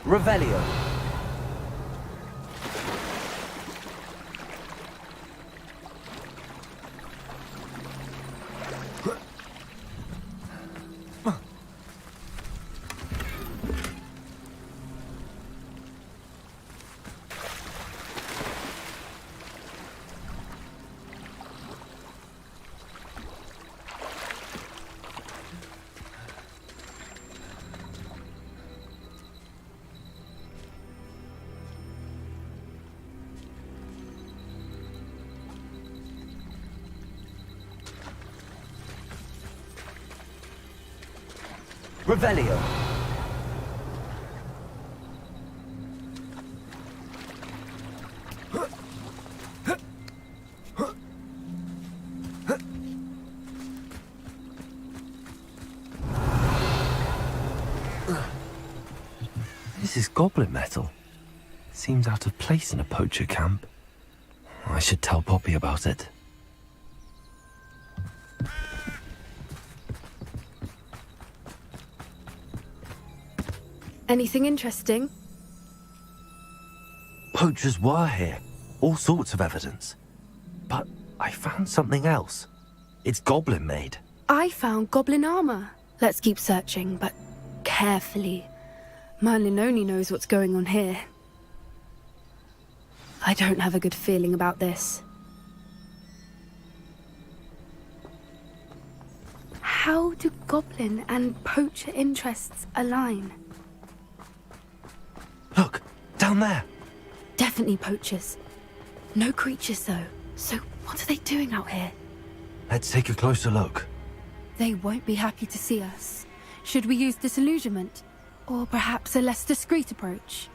Revelio. Revelio. This is goblin metal. Seems out of place in a poacher camp. I should tell Poppy about it. Anything interesting? Poachers were here. All sorts of evidence. But I found something else. It's goblin made. I found goblin armor. Let's keep searching, but carefully. Merlin only knows what's going on here. I don't have a good feeling about this. How do goblin and poacher interests align? Look, down there. Definitely poachers. No creatures, though. So what are they doing out here? Let's take a closer look. They won't be happy to see us. Should we use disillusionment? Or perhaps a less discreet approach?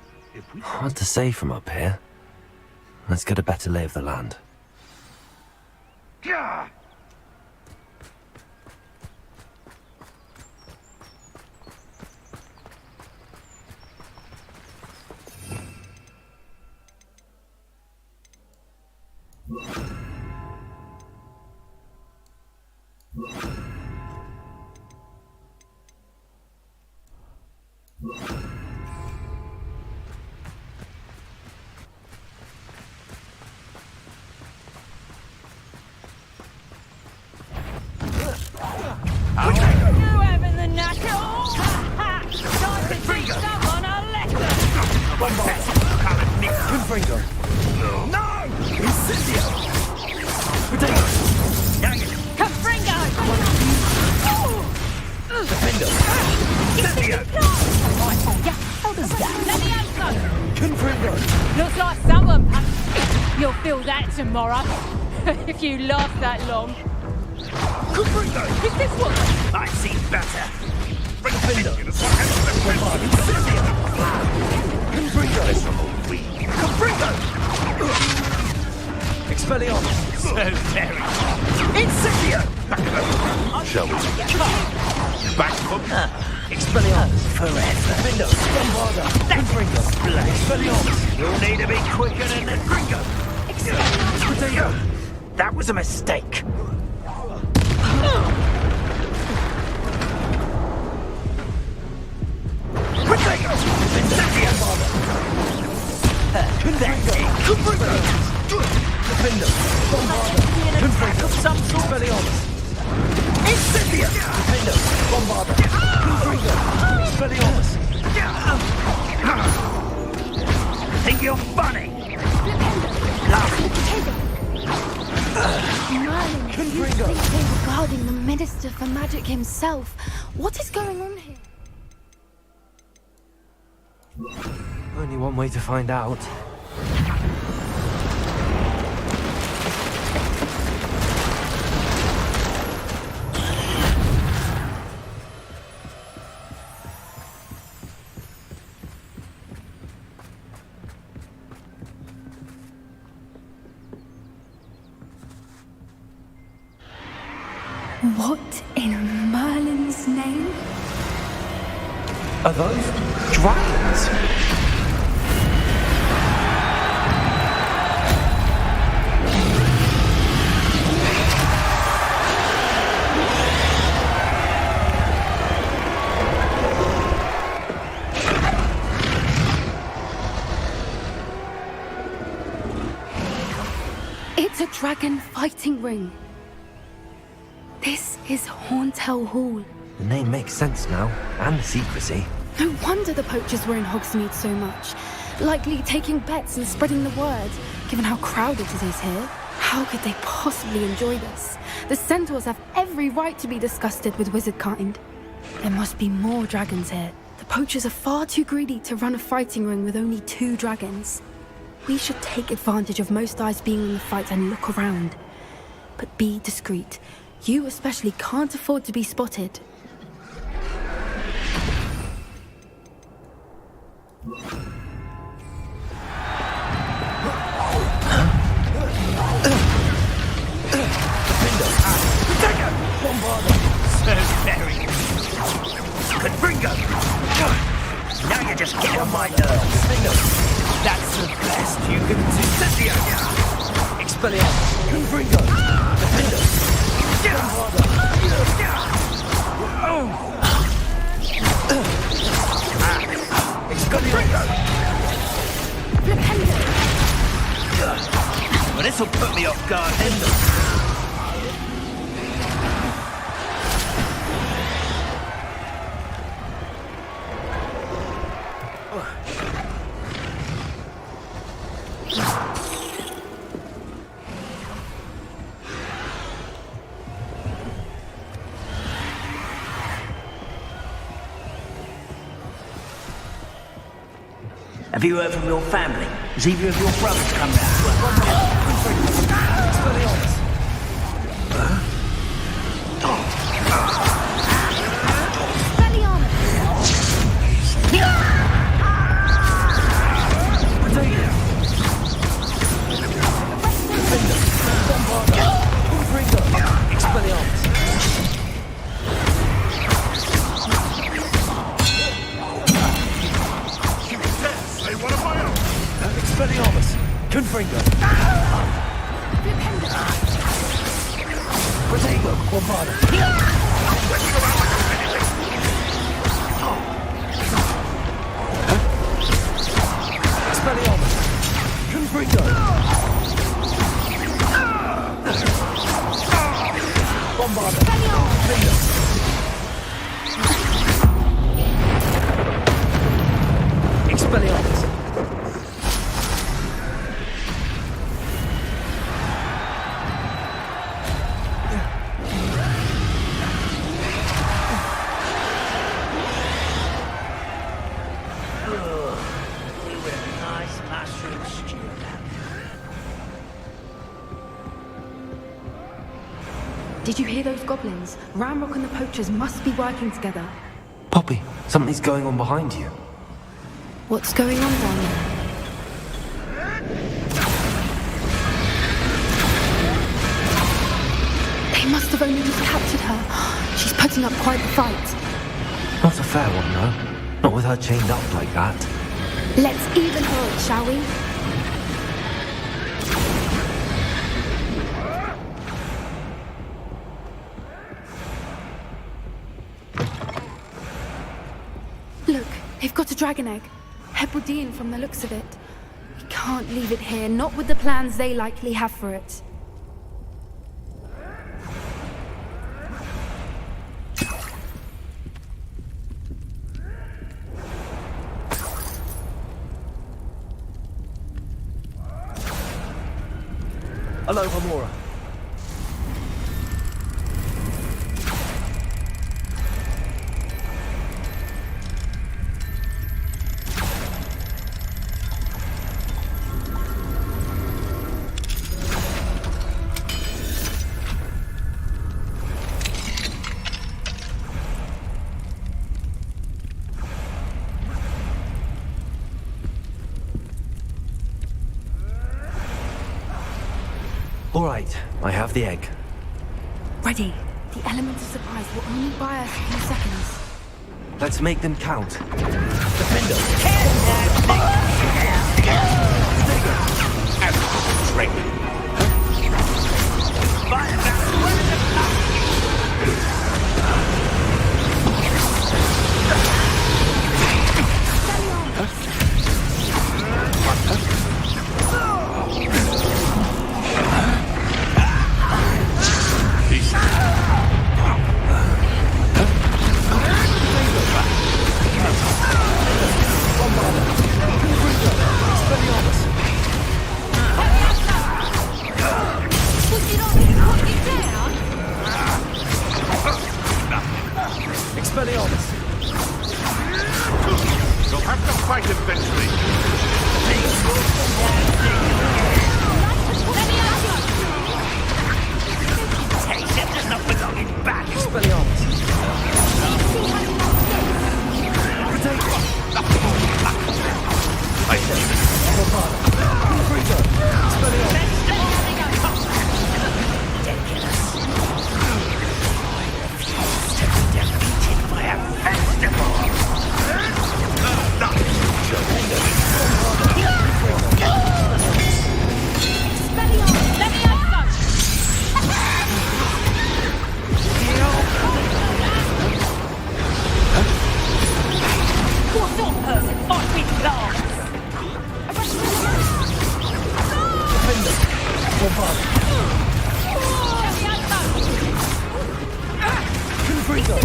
Hard to say from up here. Let's get a better lay of the land. Looks like someone You'll feel that tomorrow. If you last that long. Is this one? I've seen better. Expelliarmus. So very. Incendio! Shall we? Back up. Expelliarmus. Forever. Vindo. Bombarda. Confringo. Expelliarmus. You'll need to be quicker than the gringo. Potato. That was a mistake. Potato! Incendio! Confringo. Vindo. Bombarda. Confringo. Some sort. Expelliarmus. Incendio! Vindo. Bombarda. Confringo. Expelliarmus. Think you're funny? Merlin, Confringo. they're guarding the Minister for Magic himself. What is going on here? Only one way to find out. What in Merlin's name? Are those dragons? Dragon fighting ring. This is Horntail Hall. The name makes sense now, and the secrecy. No wonder the poachers were in Hogsmeade so much. Likely taking bets and spreading the word, given how crowded it is here. How could they possibly enjoy this? The centaurs have every right to be disgusted with wizard kind. There must be more dragons here. The poachers are far too greedy to run a fighting ring with only 2 dragons. We should take advantage of most eyes being in the fight and look around. But be discreet. You especially can't afford to be spotted. Confringo! Now you're just getting on my nerves. That's the best you can do. Cynthia! Expelliarmus. Confringo. Defender. Confringo! Well, this'll put me off guard. Have you heard from your family? Has either of your brothers come round? Expelliarmus. Expelliarmus. Confringo. Protego. Bombada. Expelliarmus. Confringo. Bombada. Expelliarmus. Did you hear those goblins? Ramrock and the poachers must be working together. Poppy, something's going on behind you. What's going on down there? They must have only just captured her. She's putting up quite the fight. Not a fair one, though. Not with her chained up like that. Let's even her it, shall we? Look, they've got a dragon egg. Hebridean from the looks of it. We can't leave it here, not with the plans they likely have for it. Hello, Hamura. All right, I have the egg. Ready. The element of surprise will only buy us a few seconds. Let's make them count. Defender. Expelliarmus! You'll have to fight eventually. Taste it does not belong in back. Expelliarmus! I see this. Ridiculous. I refuse to be defeated by a festival. What sort of person fights with glass? Defender! Bombarda! Confringo!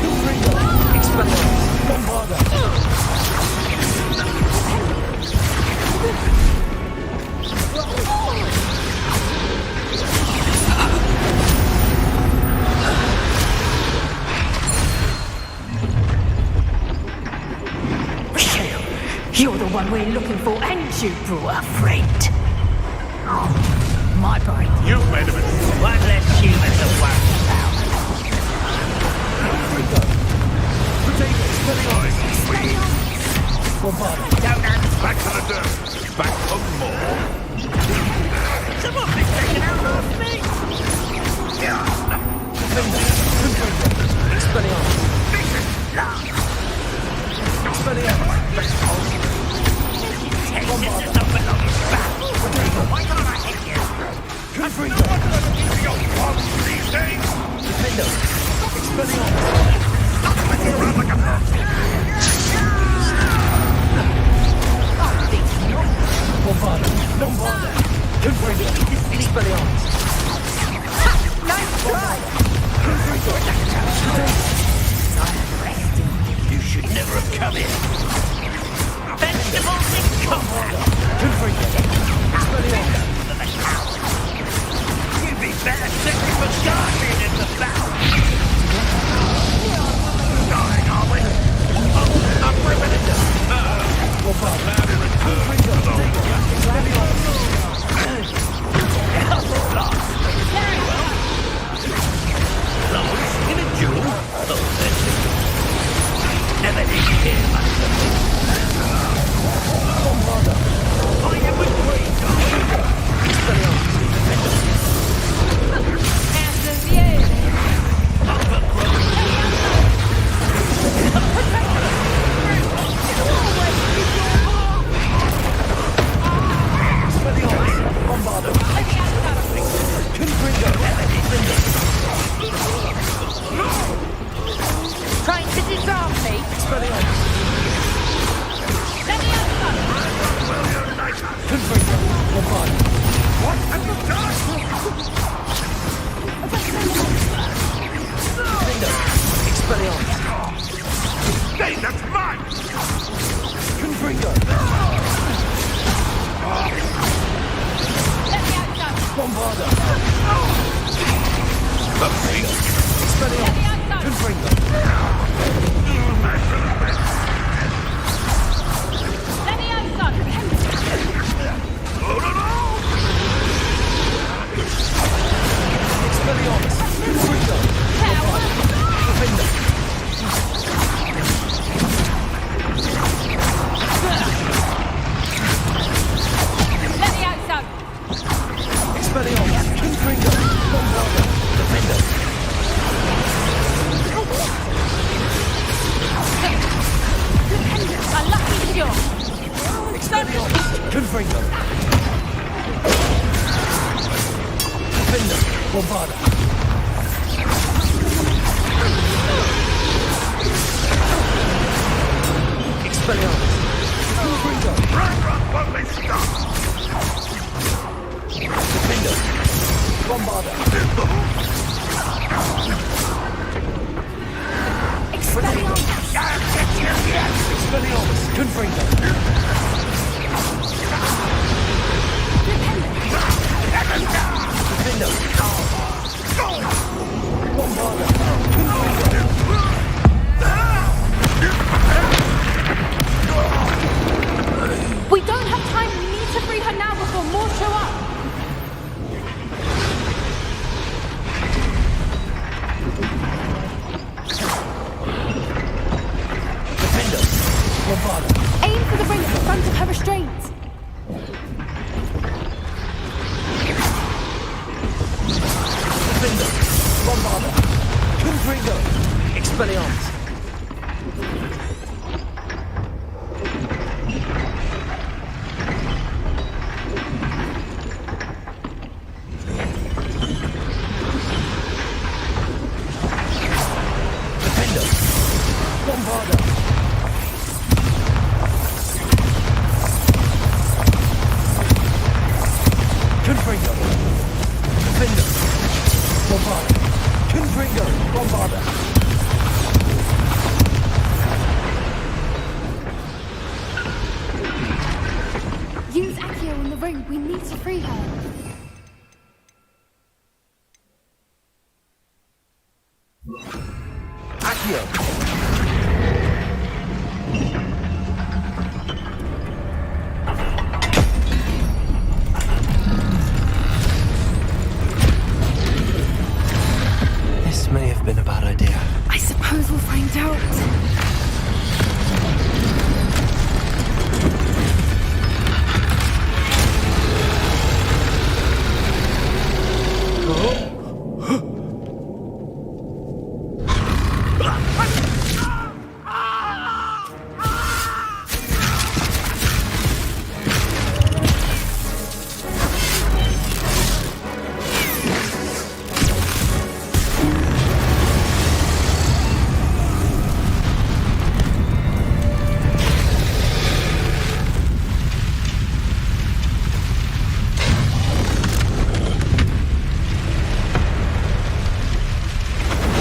Confringo! Expelliarmus! Bombarda! You're the one we're looking for, and you brought a friend. My brain. You've made a mistake. One less human to worry about. Bombarda! Don't answer. Back to the dirt. Back for more. Someone's been taken out of me. Expelliarmus! Expelliarmus! Taste it does not belong in back. Why can't I hit you? Confringo! Your bombs these days. Defender! Expelliarmus! Run like a Bombarda! Bombarda! Confringo! Expelliarmus! Nice try. Confringo! You should never have come here. Vegetables in combat. Confringo! Expelliarmus! You'd be better suited for guardian in the battle. Dying, are we? I'm ripping it. Bombarda! Confringo! Expelliarmus! Lost in a duel? Oh, that's it. Never did hear much of it. Bombarda! I am with Queen. Expelliarmus! As of you. Expelliarmus! Bombarda! Confringo! Trying to disarm me. Expelliarmus! Let me answer. Confringo! Bombarda! What have you done? Defender! Expelliarmus! Hey, that's mine. Confringo! Let me answer. Bombarda! Expelliarmus. Expelliarmus! Confringo! Let me answer. Expelliarmus! Confringo! Defender! Let me answer. Expelliarmus! Confringo! Bombarda! Defender! A lucky shot. Expelliarmus! Confringo! Defender! Bombarda! Expelliarmus! Confringo! Run, won't they stop? Defender! Bombarda! Expelliarmus! Confringo! Bombarda. Aim for the ring at the front of her restraint. Defender. Bombarda. Confringo. Expelliarmus. Defender. Bombarda. Confringo. Defender. Bombarda. Confringo. Bombarda. Use Accio in the ring. We need to free her. Accio. This may have been a bad idea. I suppose we'll find out.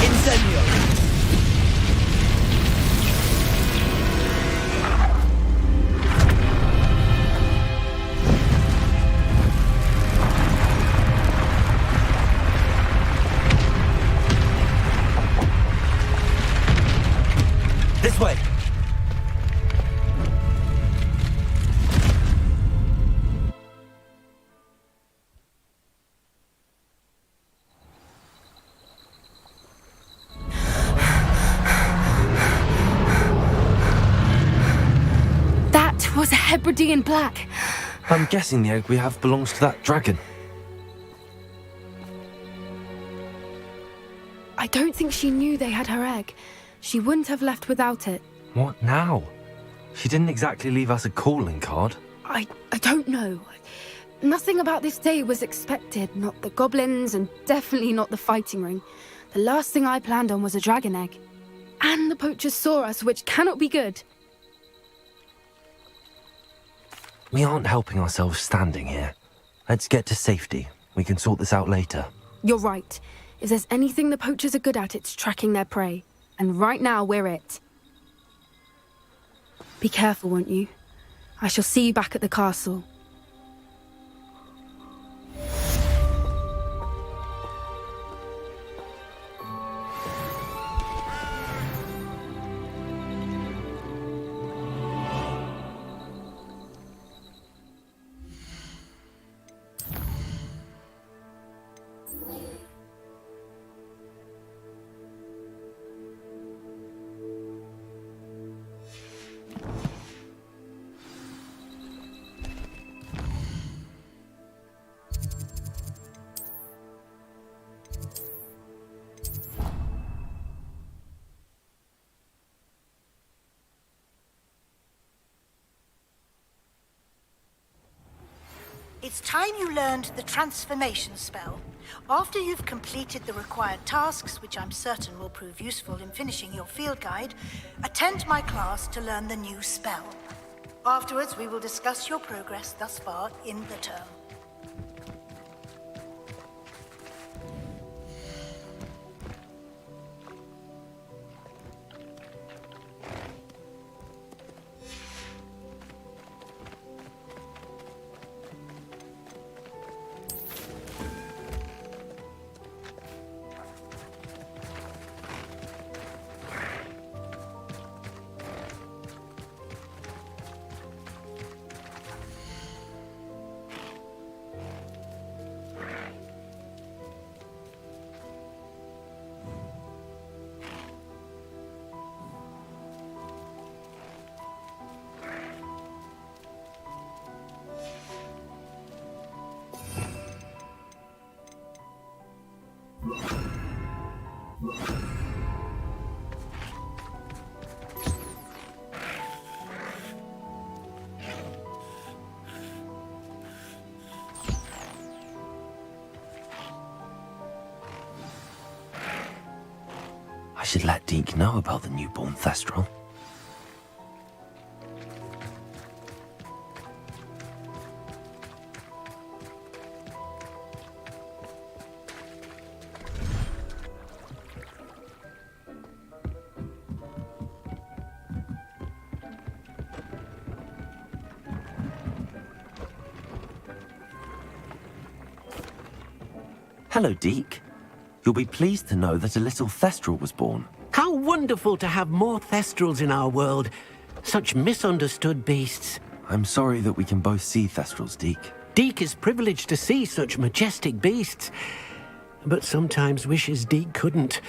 Incendio. This way. That was a Hebridean black. I'm guessing the egg we have belongs to that dragon. I don't think she knew they had her egg. She wouldn't have left without it. What now? She didn't exactly leave us a calling card. I don't know. Nothing about this day was expected. Not the goblins, and definitely not the fighting ring. The last thing I planned on was a dragon egg. And the poachers saw us, which cannot be good. We aren't helping ourselves standing here. Let's get to safety. We can sort this out later. You're right. If there's anything the poachers are good at, it's tracking their prey. And right now, we're it. Be careful, won't you? I shall see you back at the castle. It's time you learned the transformation spell. After you've completed the required tasks, which I'm certain will prove useful in finishing your field guide, attend my class to learn the new spell. Afterwards, we will discuss your progress thus far in the term. should let Deke know about the newborn Thestral. Hello, Deke. You'll be pleased to know that a little Thestral was born. How wonderful to have more Thestrals in our world. Such misunderstood beasts. I'm sorry that we can both see Thestrals, Deke. Deke is privileged to see such majestic beasts. But sometimes wishes Deke couldn't.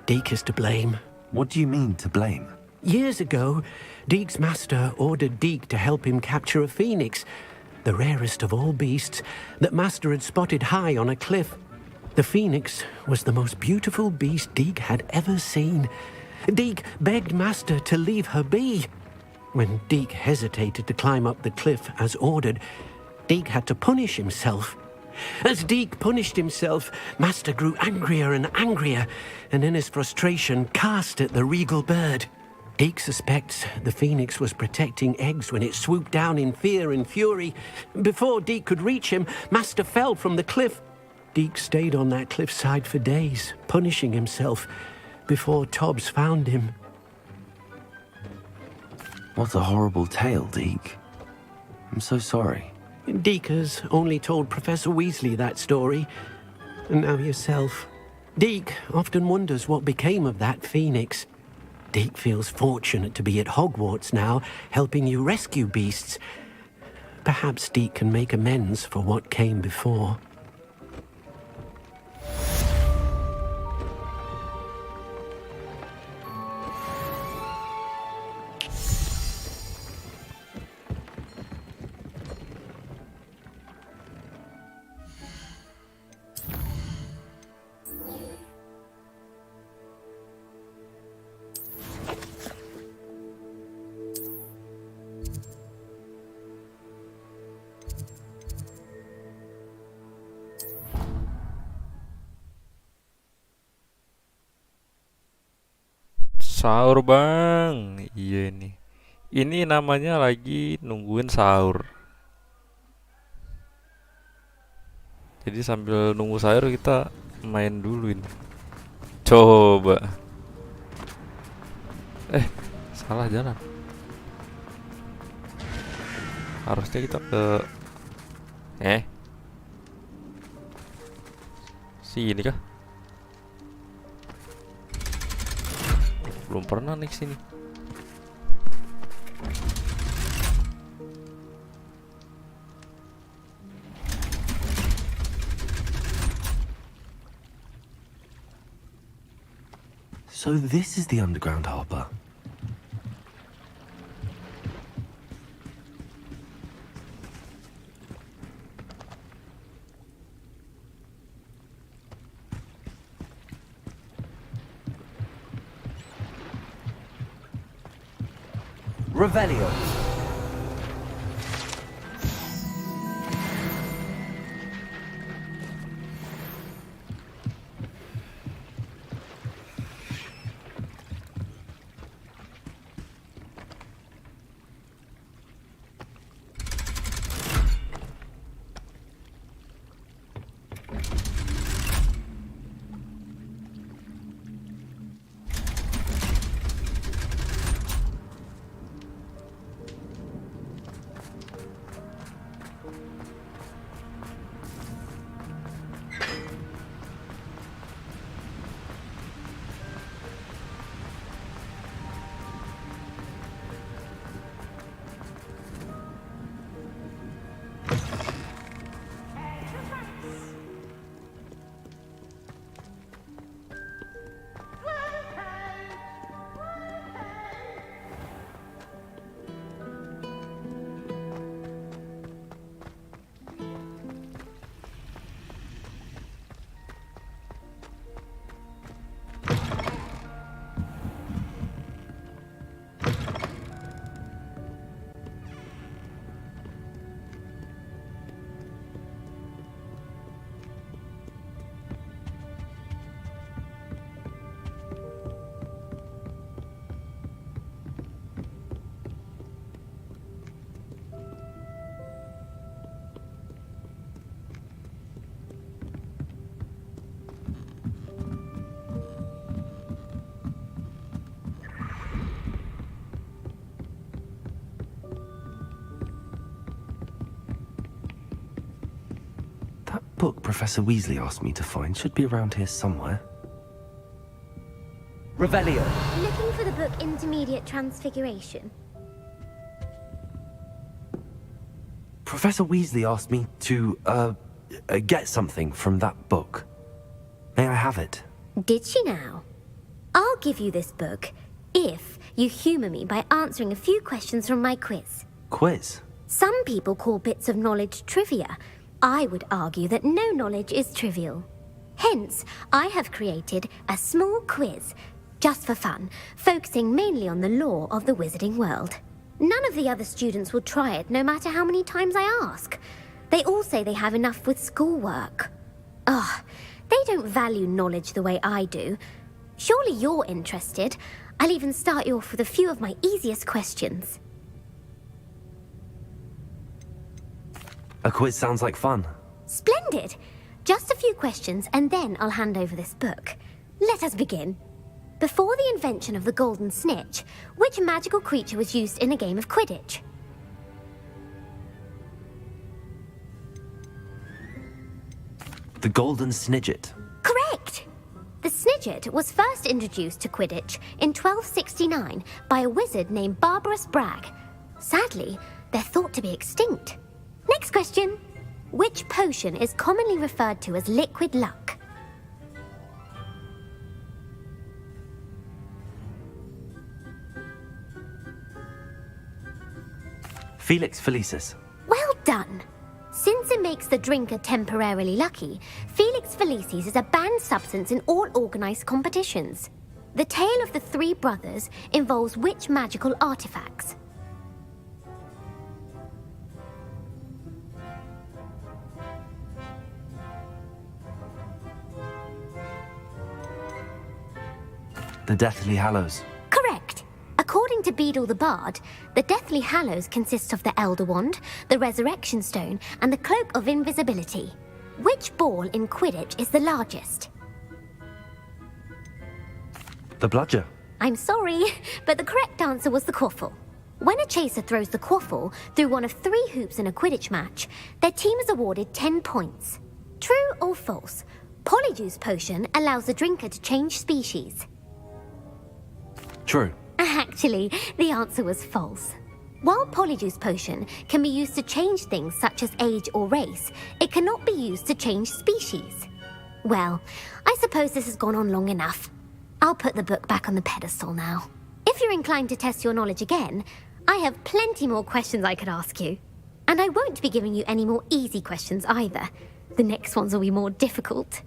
Deke is to blame. What do you mean, to blame? Years ago, Deke's master ordered Deke to help him capture a phoenix, the rarest of all beasts, that master had spotted high on a cliff. The phoenix was the most beautiful beast Deke had ever seen. Deke begged master to leave her be. When Deke hesitated to climb up the cliff as ordered, Deke had to punish himself. As Deke punished himself, master grew angrier and angrier, and in his frustration cast at the regal bird. Deke suspects the phoenix was protecting eggs when it swooped down in fear and fury. Before Deke could reach him, master fell from the cliff. Deke stayed on that cliffside for days, punishing himself, before Tobbs found him. What a horrible tale, Deke. I'm so sorry. Deke has only told Professor Weasley that story, and now yourself. Deke often wonders what became of that phoenix. Deke feels fortunate to be at Hogwarts now, helping you rescue beasts. Perhaps Deke can make amends for what came before. Sahur bang. Iya nih. Ini namanya lagi nungguin sahur. Jadi sambil nunggu sahur kita main dulu ini. Coba. Salah jalan. Harusnya kita ke sini kah? Belum pernah naik sini. So this is the underground harbor. Revelio. book Professor Weasley asked me to find should be around here somewhere. Revelio. Looking for the book Intermediate Transfiguration? Professor Weasley asked me to, get something from that book. May I have it? Did she now? I'll give you this book if you humour me by answering a few questions from my quiz. Quiz? Some people call bits of knowledge trivia. I would argue that no knowledge is trivial. Hence, I have created a small quiz, just for fun, focusing mainly on the lore of the wizarding world. None of the other students will try it, no matter how many times I ask. They all say they have enough with schoolwork. Ugh, they don't value knowledge the way I do. Surely you're interested. I'll even start you off with a few of my easiest questions. A quiz sounds like fun. Splendid! Just a few questions and then I'll hand over this book. Let us begin. Before the invention of the golden snitch, which magical creature was used in a game of Quidditch? The Golden Snidget. Correct! The Snidget was first introduced to Quidditch in 1269 by a wizard named Barbarous Bragg. Sadly, they're thought to be extinct. Next question. Which potion is commonly referred to as liquid luck? Felix Felicis. Well done! Since it makes the drinker temporarily lucky, Felix Felicis is a banned substance in all organised competitions. The tale of the three brothers involves which magical artifacts? The Deathly Hallows. Correct. According to Beedle the Bard, the Deathly Hallows consists of the Elder Wand, the Resurrection Stone, and the Cloak of Invisibility. Which ball in Quidditch is the largest? The Bludger. I'm sorry, but the correct answer was the quaffle. When a chaser throws the quaffle through one of 3 hoops in a Quidditch match, their team is awarded 10 points. True or false? Polyjuice Potion allows the drinker to change species. True. Actually, the answer was false. While Polyjuice Potion can be used to change things such as age or race, it cannot be used to change species. Well, I suppose this has gone on long enough. I'll put the book back on the pedestal now. If you're inclined to test your knowledge again, I have plenty more questions I could ask you. And I won't be giving you any more easy questions either. The next ones will be more difficult.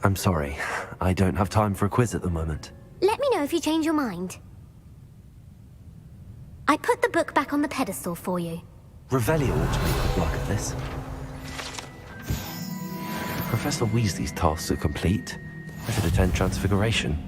I'm sorry. I don't have time for a quiz at the moment. Let me know if you change your mind. I put the book back on the pedestal for you. Revelio ought to make good work of this. Professor Weasley's tasks are complete. I should attend Transfiguration.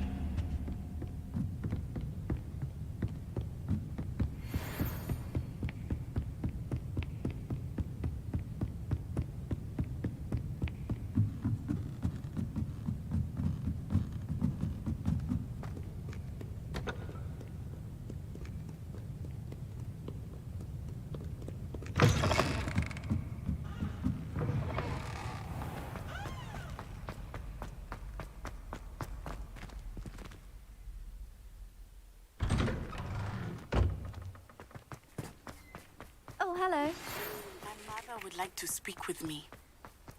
Hello. My mother would like to speak with me.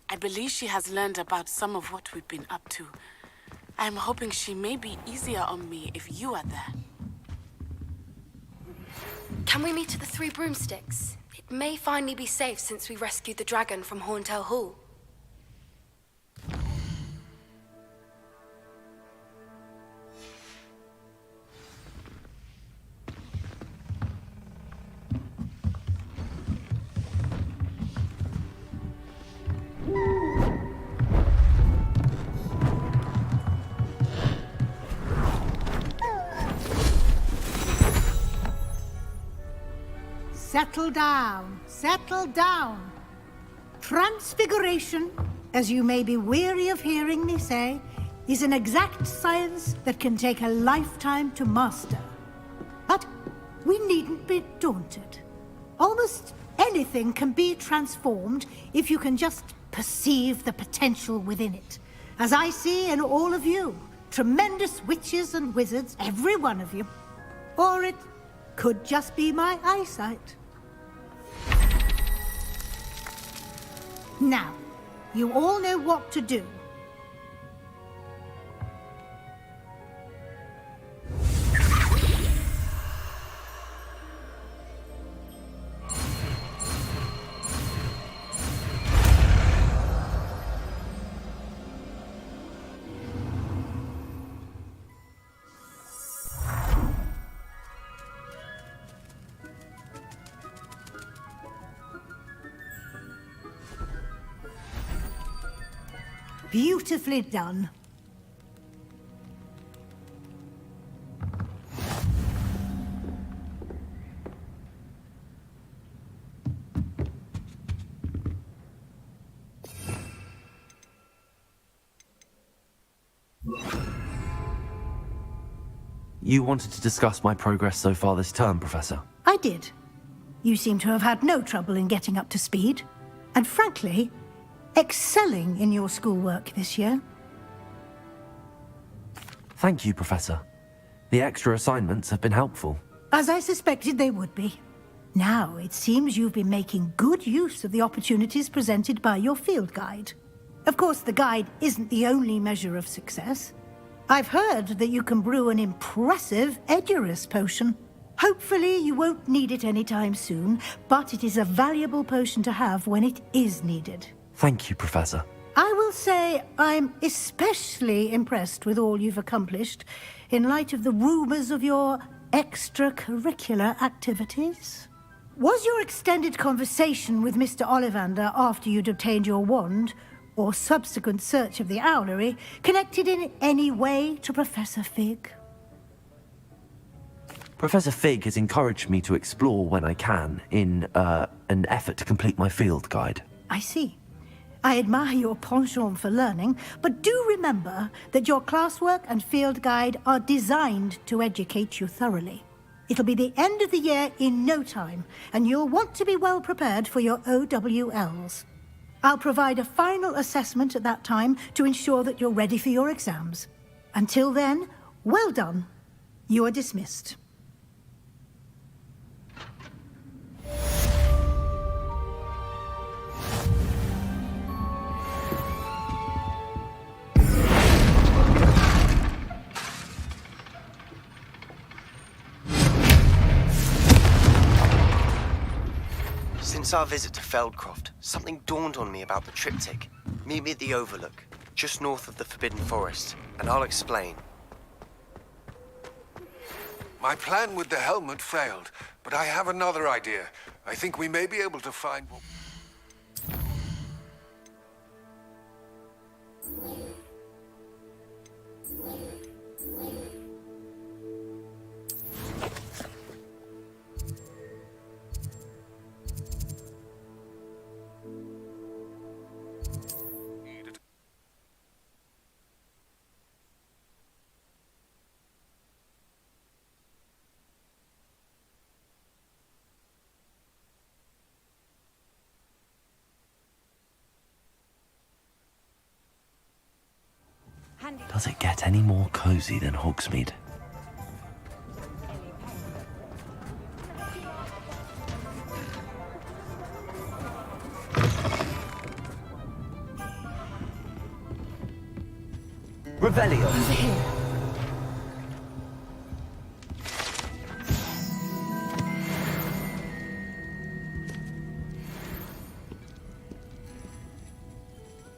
I believe she has learned about some of what we've been up to. I'm hoping she may be easier on me if you are there. Can we meet at the Three Broomsticks? It may finally be safe since we rescued the dragon from Horntail Hall. Settle down, settle down. Transfiguration, as you may be weary of hearing me say, is an exact science that can take a lifetime to master. But we needn't be daunted. Almost anything can be transformed if you can just perceive the potential within it. As I see in all of you, tremendous witches and wizards, every one of you. Or it could just be my eyesight. Now, you all know what to do. Beautifully done. You wanted to discuss my progress so far this term, Professor? I did. You seem to have had no trouble in getting up to speed. And frankly, excelling in your schoolwork this year. Thank you, Professor. The extra assignments have been helpful. As I suspected they would be. Now, it seems you've been making good use of the opportunities presented by your field guide. Of course, the guide isn't the only measure of success. I've heard that you can brew an impressive Edurus potion. Hopefully, you won't need it anytime soon, but it is a valuable potion to have when it is needed. Thank you, Professor. I will say I'm especially impressed with all you've accomplished in light of the rumors of your extracurricular activities. Was your extended conversation with Mr. Ollivander after you'd obtained your wand, or subsequent search of the owlery, connected in any way to Professor Fig? Professor Fig has encouraged me to explore when I can in an effort to complete my field guide. I see. I admire your penchant for learning, but do remember that your classwork and field guide are designed to educate you thoroughly. It'll be the end of the year in no time, and you'll want to be well prepared for your OWLs. I'll provide a final assessment at that time to ensure that you're ready for your exams. Until then, well done. You are dismissed. Since our visit to Feldcroft, something dawned on me about the triptych. Meet me at the Overlook, just north of the Forbidden Forest, and I'll explain. My plan with the helmet failed, but I have another idea. I think we may be able to find... Does it get any more cozy than Hogsmeade? Revelio. Over here.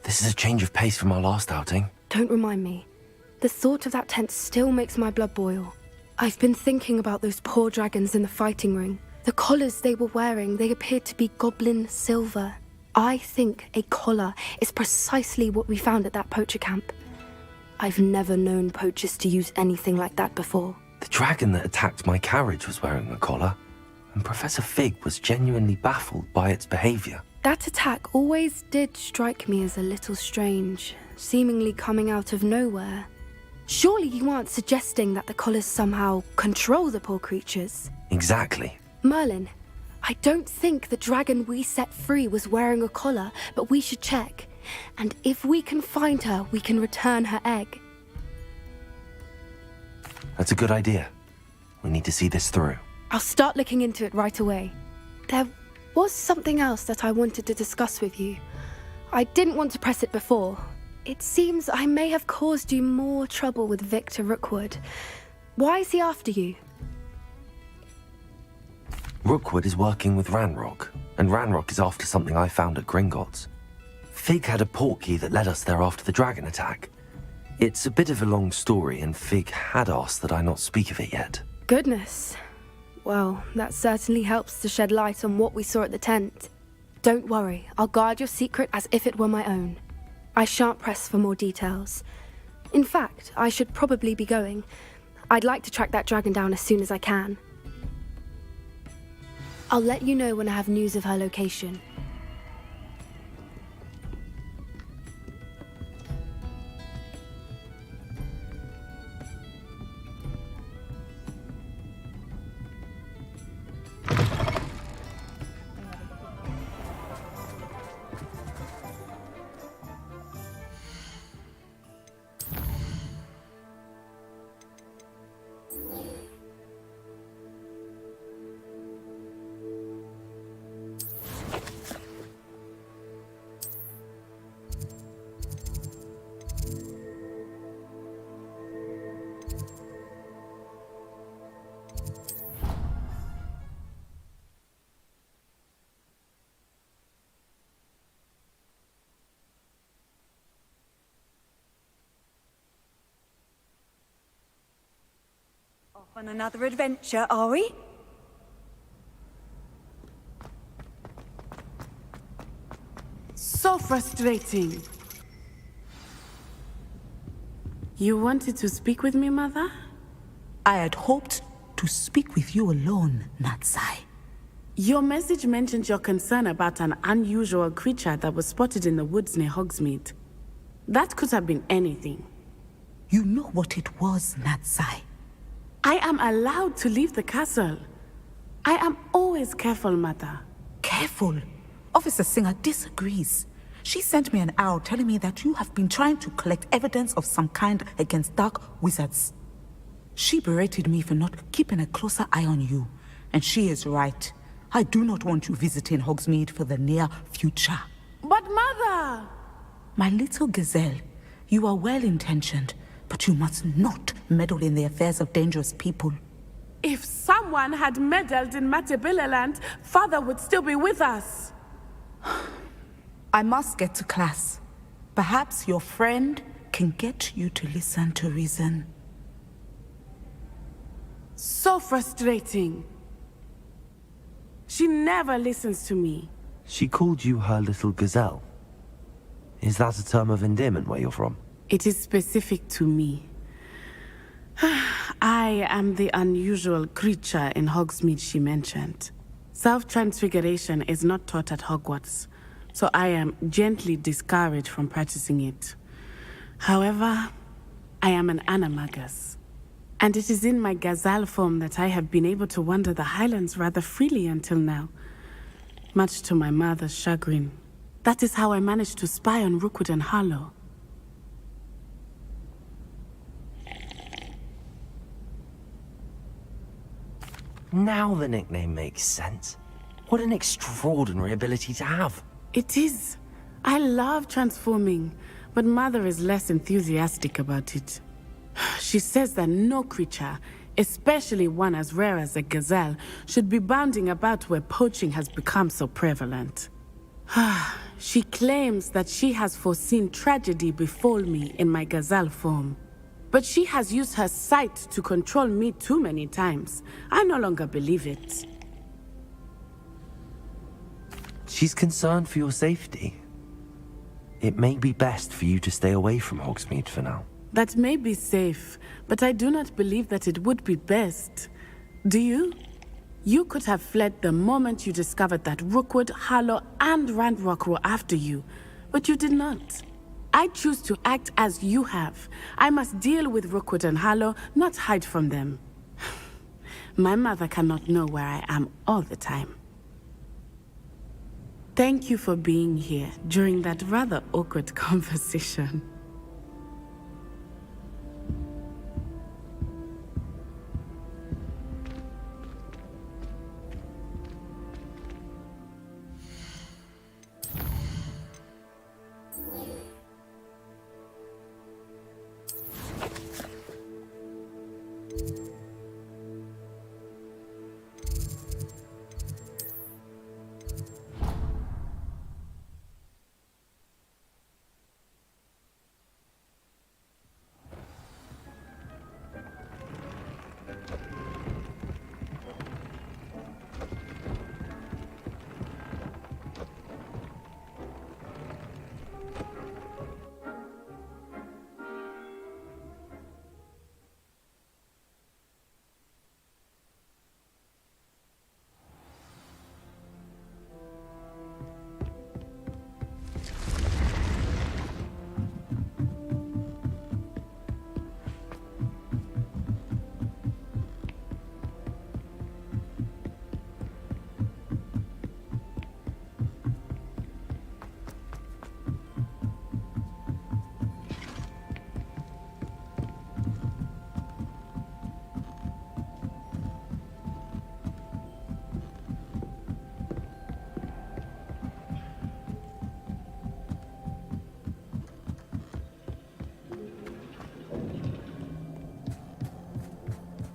This is a change of pace from our last outing. Don't remind me. The thought of that tent still makes my blood boil. I've been thinking about those poor dragons in the fighting ring. The collars they were wearing, they appeared to be goblin silver. I think a collar is precisely what we found at that poacher camp. I've never known poachers to use anything like that before. The dragon that attacked my carriage was wearing a collar, and Professor Fig was genuinely baffled by its behavior. That attack always did strike me as a little strange, seemingly coming out of nowhere. Surely you aren't suggesting that the collars somehow control the poor creatures? Exactly. Merlin, I don't think the dragon we set free was wearing a collar, but we should check. And if we can find her, we can return her egg. That's a good idea. We need to see this through. I'll start looking into it right away. There was something else that I wanted to discuss with you. I didn't want to press it before. It seems I may have caused you more trouble with Victor Rookwood. Why is he after you? Rookwood is working with Ranrock, and Ranrock is after something I found at Gringotts. Fig had a portkey that led us there after the dragon attack. It's a bit of a long story, and Fig had asked that I not speak of it yet. Goodness. Well, that certainly helps to shed light on what we saw at the tent. Don't worry, I'll guard your secret as if it were my own. I shan't press for more details. In fact, I should probably be going. I'd like to track that dragon down as soon as I can. I'll let you know when I have news of her location. On another adventure, are we? So frustrating. You wanted to speak with me, Mother? I had hoped to speak with you alone, Natsai. Your message mentioned your concern about an unusual creature that was spotted in the woods near Hogsmeade. That could have been anything. You know what it was, Natsai. I am allowed to leave the castle. I am always careful, Mother. Careful? Officer Singer disagrees. She sent me an owl telling me that you have been trying to collect evidence of some kind against dark wizards. She berated me for not keeping a closer eye on you, and she is right. I do not want you visiting Hogsmeade for the near future. But Mother! My little gazelle, you are well-intentioned, but you must not meddle in the affairs of dangerous people. If someone had meddled in Matabeleland, Father would still be with us. I must get to class. Perhaps your friend can get you to listen to reason. So frustrating. She never listens to me. She called you her little gazelle. Is that a term of endearment where you're from? It is specific to me. I am the unusual creature in Hogsmeade she mentioned. Self-transfiguration is not taught at Hogwarts, so I am gently discouraged from practicing it. However, I am an animagus, and it is in my gazelle form that I have been able to wander the Highlands rather freely until now, much to my mother's chagrin. That is how I managed to spy on Rookwood and Harlow. Now the nickname makes sense. What an extraordinary ability to have. It is. I love transforming, but Mother is less enthusiastic about it. She says that no creature, especially one as rare as a gazelle, should be bounding about where poaching has become so prevalent. She claims that she has foreseen tragedy befall me in my gazelle form. But she has used her sight to control me too many times. I no longer believe it. She's concerned for your safety. It may be best for you to stay away from Hogsmeade for now. That may be safe, but I do not believe that it would be best. Do you? You could have fled the moment you discovered that Rookwood, Harlow, and Ranrock were after you, but you did not. I choose to act as you have. I must deal with Rookwood and Harlow, not hide from them. My mother cannot know where I am all the time. Thank you for being here during that rather awkward conversation.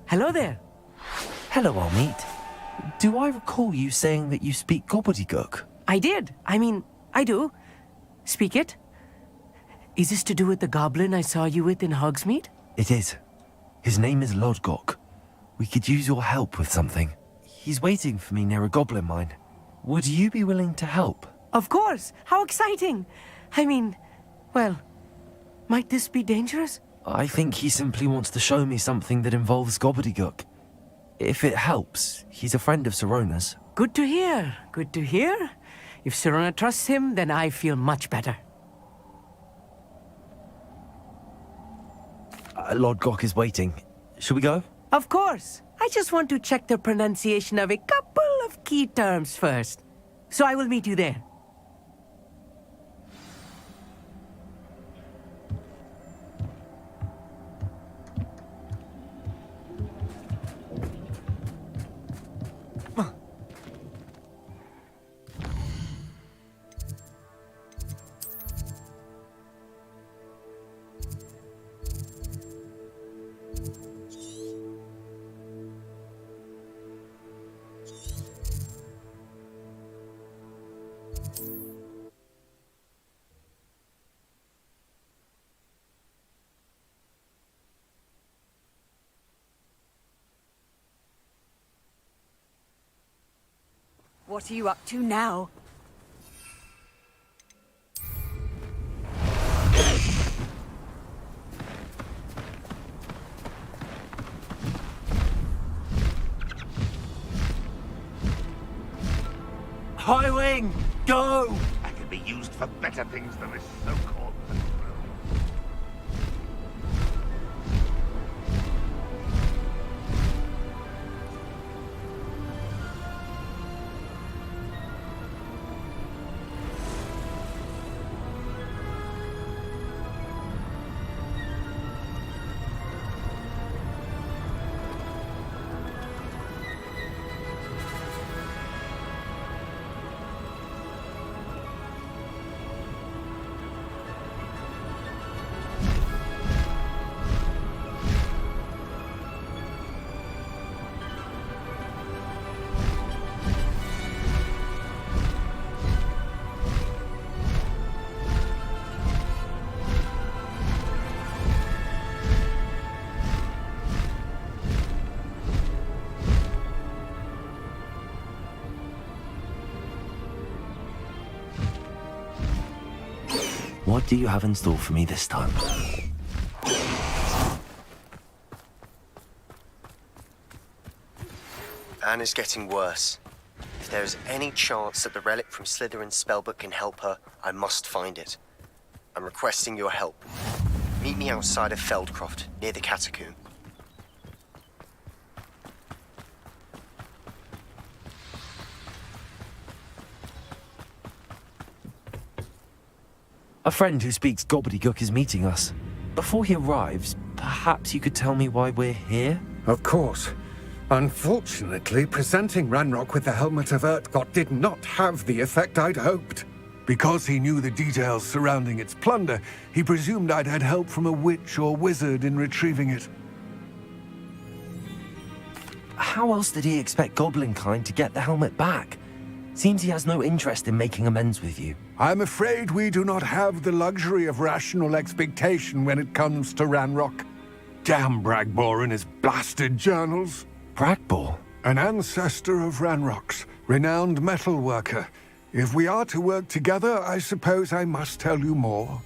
Hello there. Hello, Almeet. Do I recall you saying that you speak gobbledygook? I did. I do. Speak it. Is this to do with the goblin I saw you with in Hogsmeade? It is. His name is Lodgok. We could use your help with something. He's waiting for me near a goblin mine. Would you be willing to help? Of course. How exciting. Well, might this be dangerous? I think he simply wants to show me something that involves gobbledygook. If it helps, he's a friend of Sirona's. Good to hear. Good to hear. If Sirona trusts him, then I feel much better. Lodgok is waiting. Shall we go? Of course. I just want to check the pronunciation of a couple of key terms first. So I will meet you there. What are you up to now? High Wing, go! I can be used for better things than this so-called control. What do you have in store for me this time? Anne is getting worse. If there is any chance that the relic from Slytherin's spellbook can help her, I must find it. I'm requesting your help. Meet me outside of Feldcroft, near the catacomb. A friend who speaks gobbledygook is meeting us. Before he arrives, perhaps you could tell me why we're here? Of course. Unfortunately, presenting Ranrock with the Helmet of Urtkot did not have the effect I'd hoped. Because he knew the details surrounding its plunder, he presumed I'd had help from a witch or wizard in retrieving it. How else did he expect Goblinkind to get the helmet back? Seems he has no interest in making amends with you. I'm afraid we do not have the luxury of rational expectation when it comes to Ranrock. Damn Bragbor and his blasted journals. Bragbor? An ancestor of Ranrock's, renowned metal worker. If we are to work together, I suppose I must tell you more.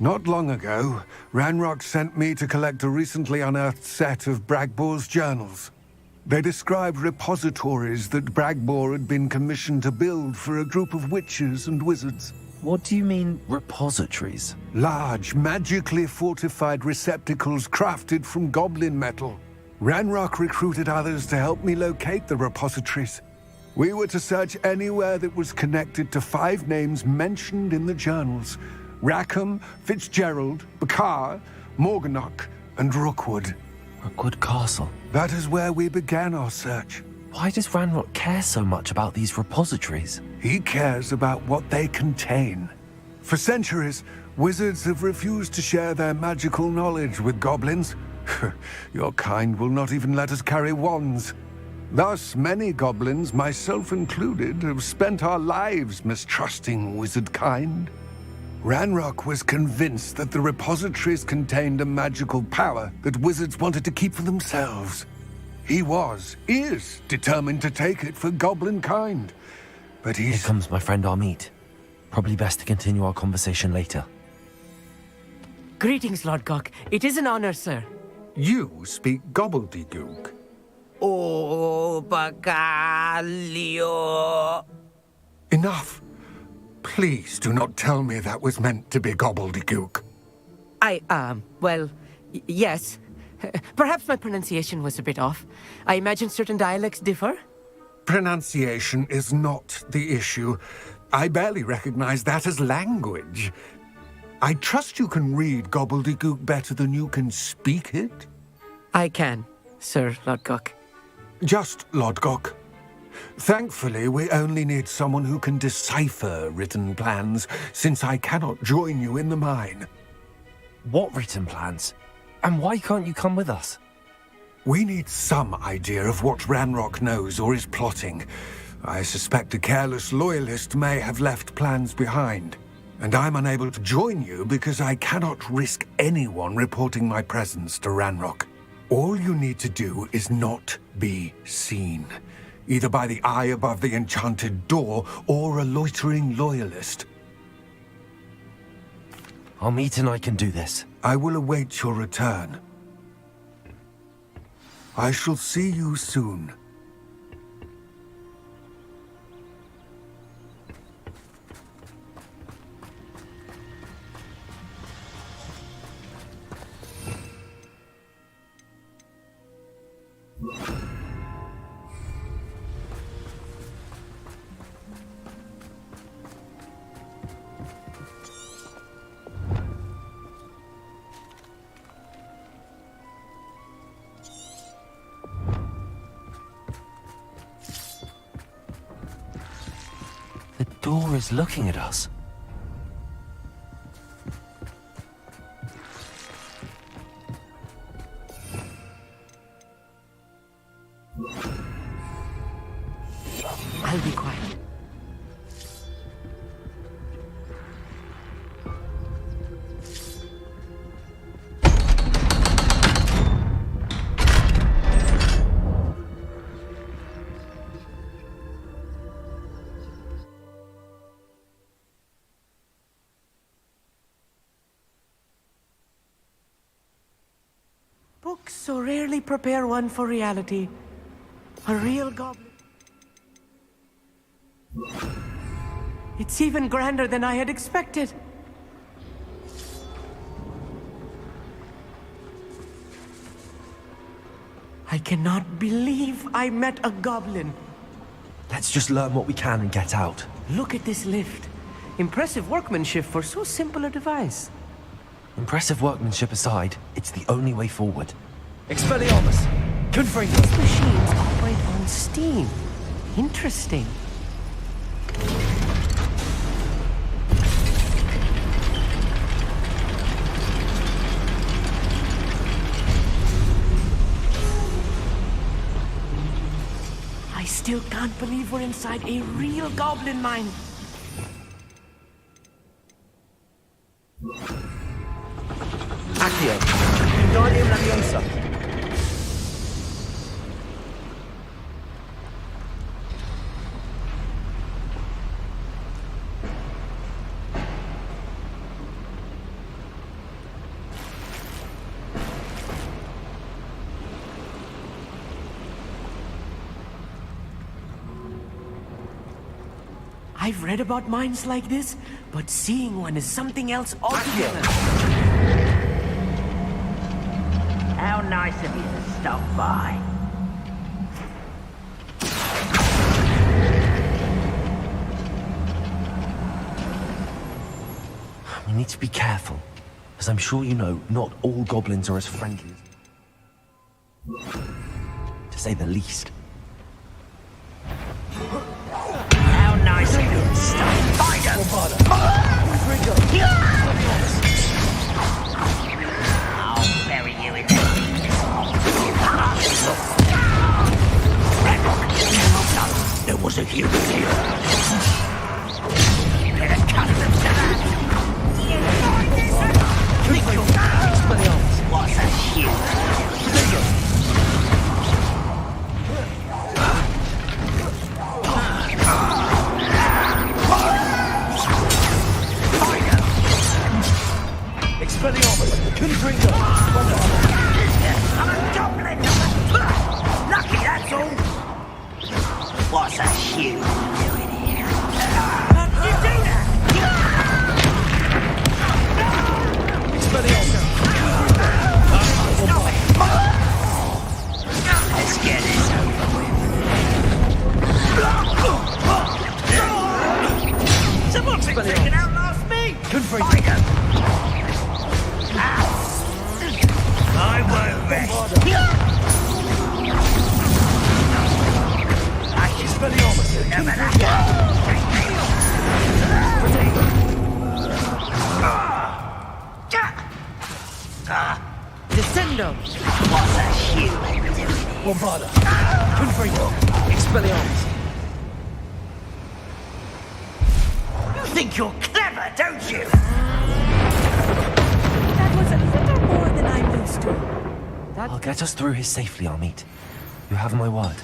Not long ago, Ranrock sent me to collect a recently unearthed set of Bragbor's journals. They described repositories that Bragbor had been commissioned to build for a group of witches and wizards. What do you mean, repositories? Large, magically fortified receptacles crafted from goblin metal. Ranrock recruited others to help me locate the repositories. We were to search anywhere that was connected to 5 names mentioned in the journals: Rackham, Fitzgerald, Bakar, Morganach, and Rookwood. Rookwood Castle. That is where we began our search. Why does Ranrock care so much about these repositories? He cares about what they contain. For centuries, wizards have refused to share their magical knowledge with goblins. Your kind will not even let us carry wands. Thus, many goblins, myself included, have spent our lives mistrusting wizard kind. Ranrock was convinced that the repositories contained a magical power that wizards wanted to keep for themselves. He is determined to take it for goblin kind. But Here comes my friend Amit. Probably best to continue our conversation later. Greetings, Lord Cock. It is an honor, sir. You speak gobbledygook. Oh, Bacalio. Enough. Please do not tell me that was meant to be gobbledygook. Well, yes. Perhaps my pronunciation was a bit off. I imagine certain dialects differ. Pronunciation is not the issue. I barely recognize that as language. I trust you can read gobbledygook better than you can speak it? I can, Sir Lodgok. Just Lodgok. Thankfully, we only need someone who can decipher written plans, since I cannot join you in the mine. What written plans? And why can't you come with us? We need some idea of what Ranrock knows or is plotting. I suspect a careless loyalist may have left plans behind. And I'm unable to join you because I cannot risk anyone reporting my presence to Ranrock. All you need to do is not be seen, either by the eye above the enchanted door or a loitering loyalist. Amit and I can do this. I will await your return. I shall see you soon. The door is looking at us. I'll be quiet. Books so rarely prepare one for reality. A real goblin. It's even grander than I had expected. I cannot believe I met a goblin. Let's just learn what we can and get out. Look at this lift. Impressive workmanship for so simple a device. Impressive workmanship aside, it's the only way forward. Expelliarmus! Confringo! These machines operate on steam. Interesting. I still can't believe we're inside a real goblin mine. Accio. Wingardium Leviosa. I've read about mines like this, but seeing one is something else altogether. How nice of you to stop by. We need to be careful, as I'm sure you know, not all goblins are as friendly as... to say the least. How nice of you to stop by. I'll bury you in there was a human here. You better cut them to that. What's a human? Expelliarmus! Confringo! I'm a goblin! Lucky, that's all! What's a human doing here? How did you do that? Expelliarmus! Stop it! Let's get this over with. Someone's been taking out last me! Confringo! I won't rest. Expelliarmus! Descendo! What's a human doing here? Bombarda! Confringo! Expelliarmus! You think you're clever, don't you? That was a little more than I'm used to. I'll get us through here safely, Amit. You have my word.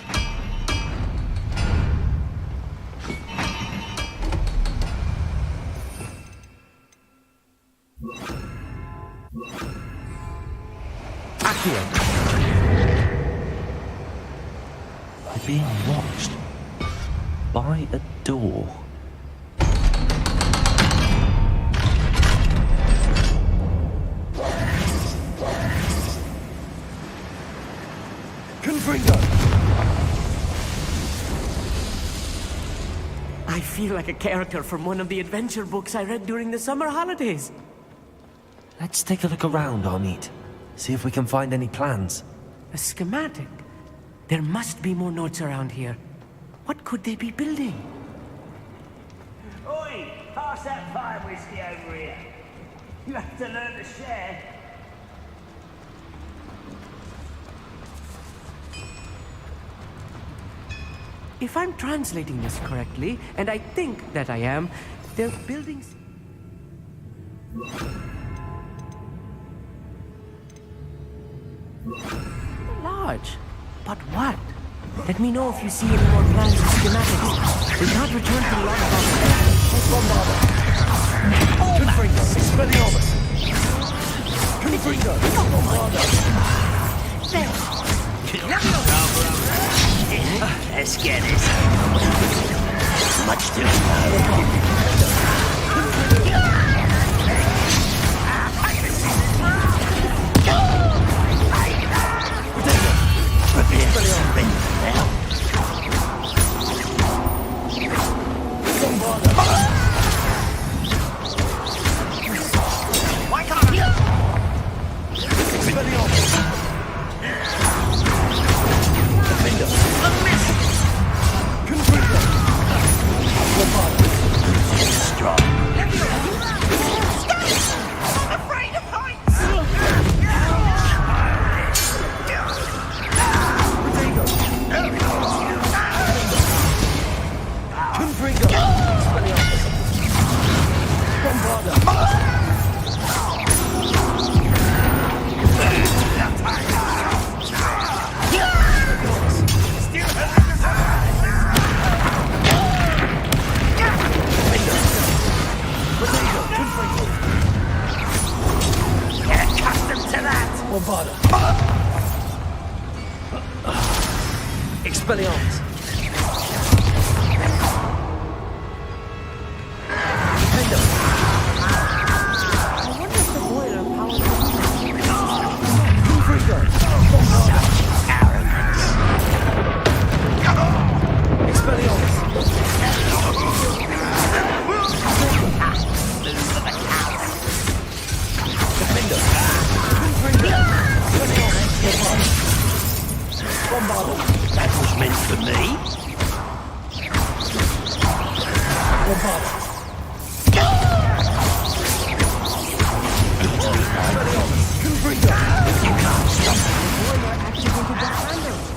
Accio! We're being watched. By a door. Confringo! I feel like a character from one of the adventure books I read during the summer holidays. Let's take a look around, Amit. See if we can find any plans. A schematic. There must be more notes around here. What could they be building? Oi! Pass that fire whiskey over here. You have to learn to share. If I'm translating this correctly, and I think that I am, they're building... large. But what? Let me know if you see any more plans or schematics. We can't return to London. Confringo! Expelliarmus! Confringo! Let's get this. Much too Expelliarmus! That was meant for me. You can't stop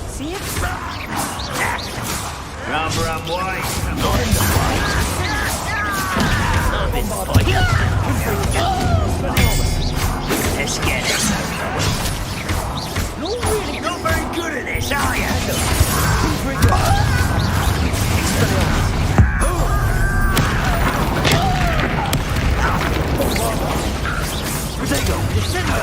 See it? Rather I'm white. I'm not in the fight. I'm in the fight. Let's get it. You're really not very good at this, are you? Potato, December.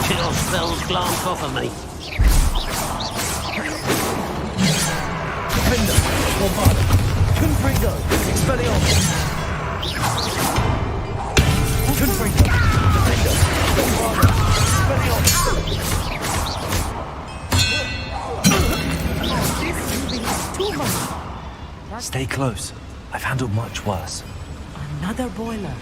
Kill spells glance off of me. Defender, Bombarda, Confringo, Expelliarmus. Confringo, Defender, Bombarda, Expelliarmus. Stay close. I've handled much worse. Another boiler.